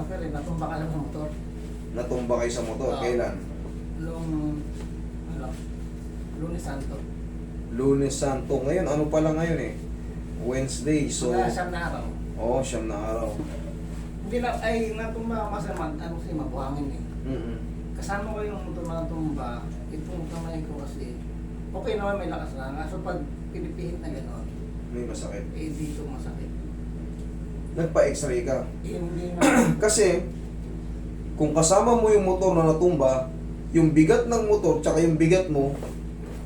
transfer eh, natumba ka lang sa motor. Natumba kayo sa motor. Kailan? Noong, ano, Lunes Santo. Lunes Santo. Ngayon, ano pala ngayon eh? Wednesday. So, Mga siyam na araw. oo, siyam na araw. Hindi na, ay natumba kasi ano kasi mabuhangin eh. Mm-mm. Kasama ko yung motor na natumba, itong kamay ko kasi, okay naman may lakas na. So pag pinipihit na gano'n, May masakit. eh dito masakit. Nagpa-x-ray ka. Hindi na. Kasi, kung kasama mo yung motor na natumba, yung bigat ng motor, tsaka yung bigat mo,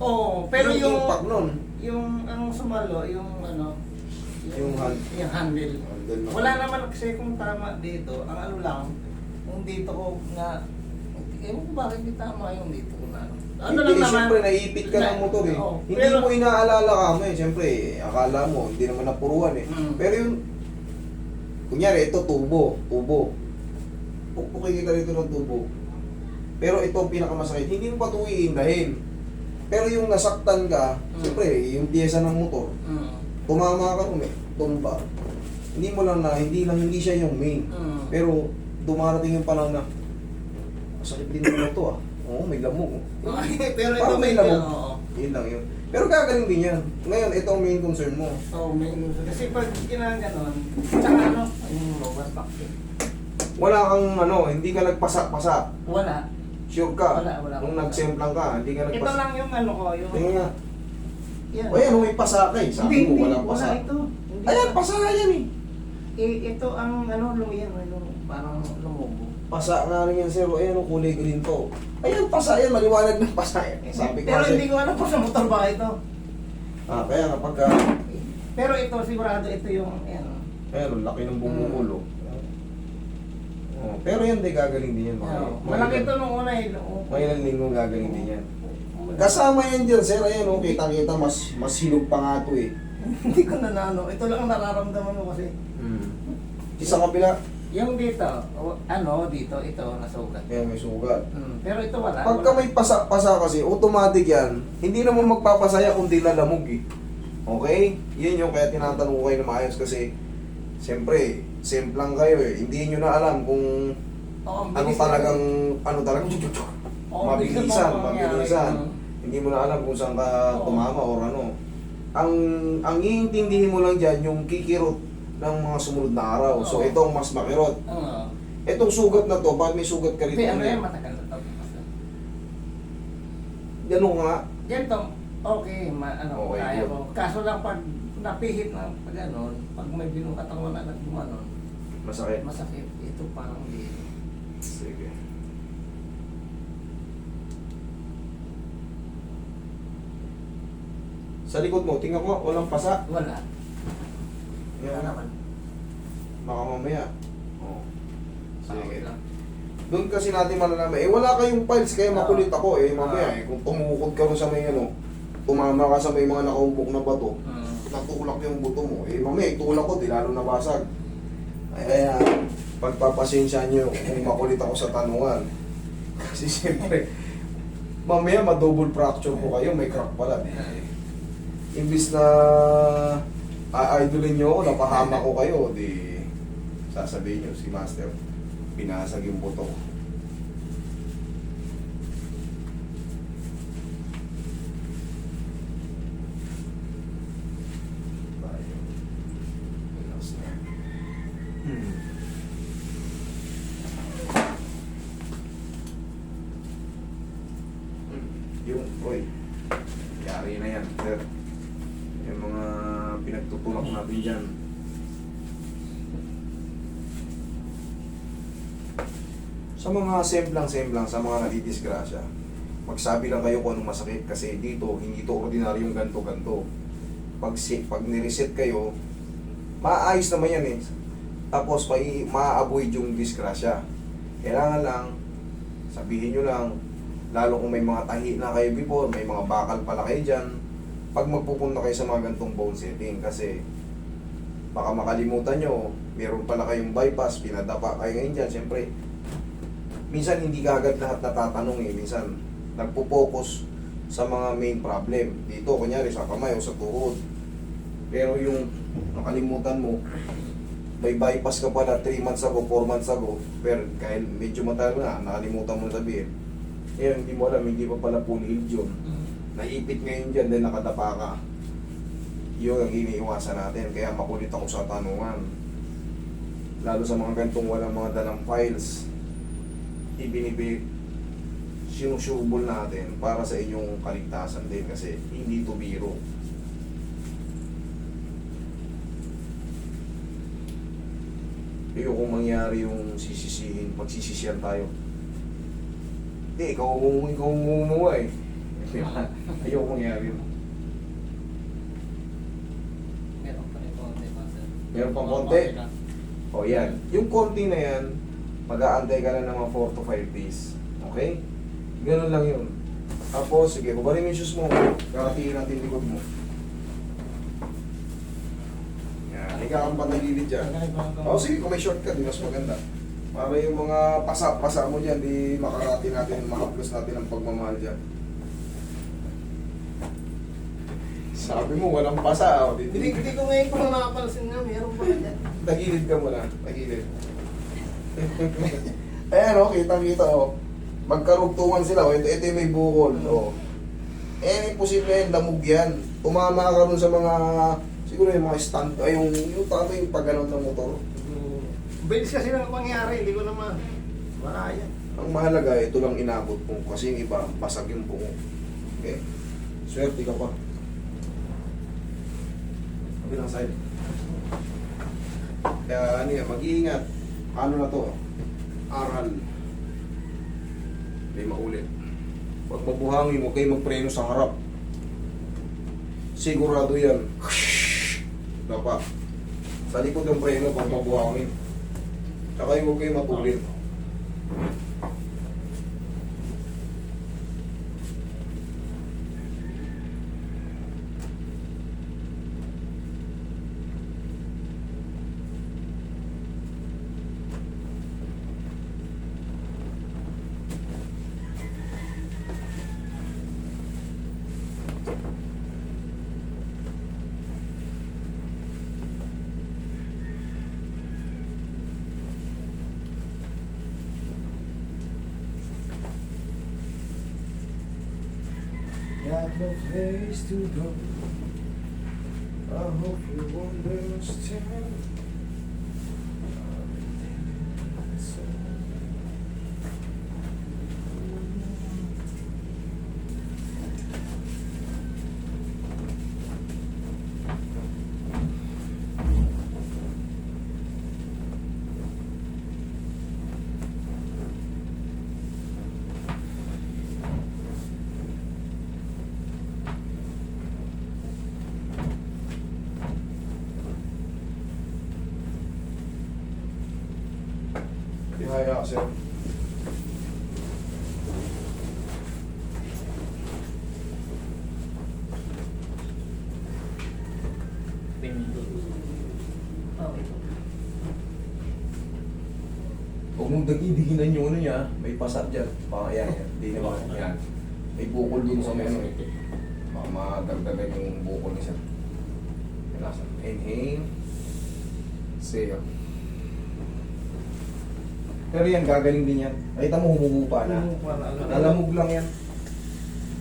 Oo, pero yung impact nun. yung ang sumalo, yung ano, Yung yung handle. Handle na- Wala naman kasi kung tama dito. Ang ano lang, kung dito ko na, ewan ko bakit di tama yung dito ko na. Ano lang Hindi, naman. siyempre, naiipit ka ng motor eh. Oo, Hindi pero- mo inaalala ka mo eh. Siyempre, akala mo, hindi naman napuruan eh. Mm. Pero yung, kunyari, ito tubo. Pukpukin kita rito ng tubo. Pero ito ang pinakamasakit. Hindi mo pa ito iindahin. Pero yung nasaktan ka, siyempre, yung piyesa ng motor, tumama ka nun eh. Tumba. Hindi mo lang na, hindi siya yung main. Pero, dumarating yung panahon na, masakit din naman ito ah. Oo, may lamog. Oh. Pero ito Parang may lamog. oo. Yun lang yun. Pero gagaling din yan. Ngayon, ito ang main concern mo. Oo, may inuso. Kasi pag ginaganon, tsaka ano, yung lower back pain. Wala kang hindi ka nagpasa-pasa. Wala. Sure ka. Wala. Nung nagsemplang ka, hindi ka Ito nagpasa. lang yung ano ko, yung... Tingnan nga. Yan. O yan, may pasa ka eh. Sabi mo, walang pasa. Wala ito. Hindi Ayan, ito. pasa nga yan eh. Ito ang ano, lumiyan, parang lumubo. Pasa nga rin yan, sir. Ayan, kulay green to. Ayan, pasa yan. Maliwanag ng pasa yan. Sabi ko Pero kasi. hindi ko alam kung sa motor ba ito. Kaya nga pagka. Pero ito, sigurado ito yung, yan. Ayan, laki ng bumubulo. Oh, pero yan, di gagaling din yan. Malaki ito nung una eh. Ngayon linggo gagaling din yan. Kasama yan dyan, sir. Ayan, kita-kita. Mas hinog pa nga to eh. Hindi ko na nano. Ito lang ang nararamdaman mo kasi. Isang kabila. Yung dito, dito, ito, nasugat. Ayan, may sugat. Pero ito wala. Pagka may pasa kasi, automatic yan. Hindi naman magpapasaya kundi lalamog eh. Okay? Yun yung kaya tinatanong ko kayo na maayos kasi siyempre, semplang kayo eh. Hindi nyo na alam kung Oo, ano bilis talagang, Oo, mabilisan, bilis na mabilisan. mangyari. Hindi mo na alam kung saan ka Oo. tumama or ano. Ang iintindihin mo lang dyan, yung kikirot ng mga sumunod na araw. So, Oo. itong mas makirot. Oo. Itong sugat na to, bakit may sugat ka rito? Hindi, ano yan, matagal na ito. Ganun nga. Ganito, okay, Okay, kaya good. ko. Kaso lang pag napihit na pag ganon, pag may binukatawan na nagbumanon, Masakit. masakit. Ito parang dito. Sige. Sa likod mo, tingnan ko, walang pasa. Wala. Wala Yan. naman. Baka mamaya. Oh. Sige Sige. lang. Doon kasi natin malalaman. Eh, wala kayong files, kaya makulit ako. Eh, mamaya, Oo. kung tumukod ka rin sa may tumama ka sa may mga nakaumpok na bato, natulak yung buto mo. Eh, mamaya, itulak ko, di lalo nabasag. Kaya, pagpapasensya nyo kung makulit ako sa tanungan. Kasi siyempre, mamaya ma-double fracture po kayo, may crack pala. Imbis na idolin nyo ako, napahama ko kayo, di sasabihin nyo, si Master, pinasag yung buto ko. Tayo. Relax na. Yung, oy, yari na yan, sir. Yung mga pinagtutulak natin dyan. Sa mga semplang, sa mga nadidisgrasya, magsabi lang kayo kung anong masakit kasi dito, hindi to ordinaryong ganto-ganto. Pag nireset kayo, maayos naman yan eh. Tapos ma-avoid yung disgrasya. Kailangan lang, sabihin nyo lang, lalo kung may mga tahi na kayo before, may mga bakal pala kayo dyan, pag magpupunta kayo sa mga gantong bone setting kasi baka makalimutan nyo, meron pala kayong bypass, pinadapa kayo ngayon dyan, siyempre minsan hindi ka agad lahat natatanong eh, minsan nagpo-focus sa mga main problem dito, kunyari sa kamay o sa tuhod, pero yung nakalimutan mo may bypass ka pala 3 months ago, 4 months ago, pero kahit medyo matagal na, nakalimutan mo na sabihin. Ngayon, hindi mo alam, hindi pa pala full healed yun. Naipit ngayon dyan, then nakadapa ka. Yun ang iniiwasan natin, kaya makulit ako sa tanungan. Lalo sa mga gantong walang mga dalang files, sinusubol natin para sa inyong kaligtasan din kasi hindi to biro. Ayokong mangyari yung sisisihin, pagsisisihan tayo. Hindi, ikaw umuha eh. Ayokong mangyari yun. Meron pa rin konti, master. Meron pang konti? O yan. Yung konti na yan, mag-aantay ka lang ng mga 4 to 5 days. Okay? Ganun lang yun. Tapos, sige, babarin mo yung shoes mo. Kakatiin natin yung likod mo. Yan. Higa kang patagilid dyan. O sige, kung may shortcut, di mas maganda. Para yung mga pasa mo dyan, di makarati natin, makaplos natin ang pagmamahal dyan. Sabi mo, walang pasa. O, Hindi ko ngayon pa nakapansin nga, meron pa dyan. tagilid ka muna. Tagilid. Ayan o, kitang-kita o. Magkarugtungan sila o. Ito yung may bukol o. Eh, imposible yan, lamog yan. Tumama ka nun sa mga, siguro yung mga stand, ay yung tato yung pagganon ng motor. Bilis kasi lang mangyari, hindi ko naman maraya. Ang mahalaga, ito lang inabot mo. Kasi yung iba, basag yung bungo. Okay? Swerte ka pa. Kabilang side. Kaya ano yan, mag-iingat. Ano na to? Aral. Hindi maulit. Pag mabuhangin, huwag kayo magpreno sa harap. Sigurado yan. Dapat. Sa likod ng preno pag mabuhangin. Saka yung huwag kayo matulit. Got no place to go. I hope you understand. Ihaya kasi. Huwag mong dagidiginan yung ano niya, may pasat dyan. Baka yan, yan. Hindi naman yan. May bukol dun sa may ano. Baka madagdagan yung bukol niya. Inhale. Exhale. Pero yan, gagaling din yan. Nakita mo, humuhupa na. Nalamog lang yan.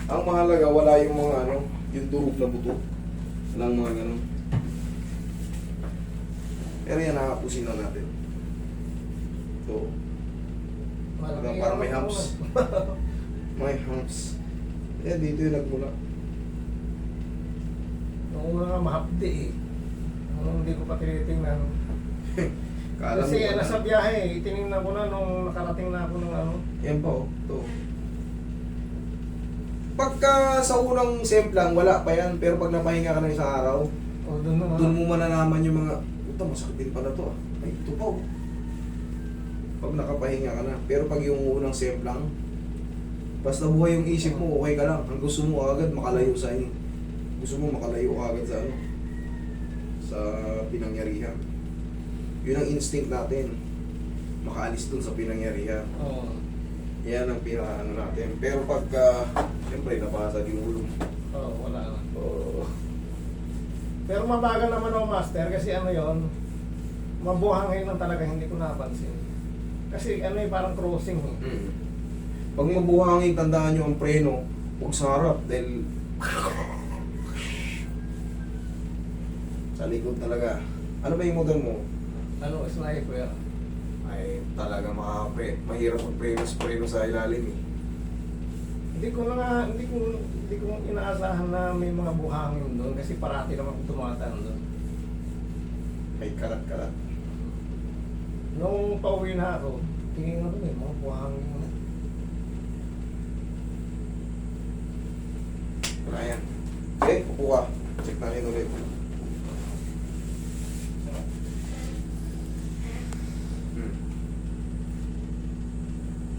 Ang mahalaga, wala yung mga ano, yung durog na buto. Walang mga ganun. Pero yan, nakapusin na natin. So, parang may humps. May humps. Yan, dito yung nagmula. Nung una nga mahapdi eh. Nung hindi ko pa tinitingnan. Kala Kasi mo, nasa biyahe, itinignan ko na nung nakarating na ako ng ano. yan pa oh, ito. Pagka sa unang semplang, wala pa yan. Pero pag napahinga ka ng isang araw, O doon na. doon mo malalaman yung mga, ito, masakit din pala to ah. Ay, ito pa oh. Pag nakapahinga ka na. Pero pag yung unang semplang, basta buhay yung isip mo, okay ka lang. Ang gusto mo agad, makalayo sa inyo. Gusto mo makalayo agad sa ano, sa pinangyarihan. Yun ang instinct natin. Makaalis dun sa pinangyarihan. Oo. Yan ang pinakaano natin. Pero pagka, siyempre, nabasag yung ulo mo. Oo, wala na. Oh. Pero mabagal naman ako, master, kasi ano yon, Mabuhangin lang talaga, hindi ko napansin. Kasi ano eh, parang crossing eh. Mm. Pag mabuhangin, tandaan nyo ang preno, huwag sa harap dahil sa likod talaga. Ano ba yung motor mo? Ano, sniper. Ay talaga mahirap mag-preno sa ilalim eh. Hindi ko inaasahan na may mga buhangin doon kasi parati naman tumatang doon. May karat-karat. Nung pauwi na ako, tingin ko doon mga buhangin naman. Wala yan. Okay, upo ka. Check natin ulit.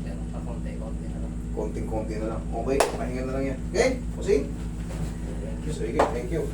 Yan, pakonti-konti na lang. Konting-konti na lang. Okay, pahinga na lang yan. Okay, pusing. Sige, thank you.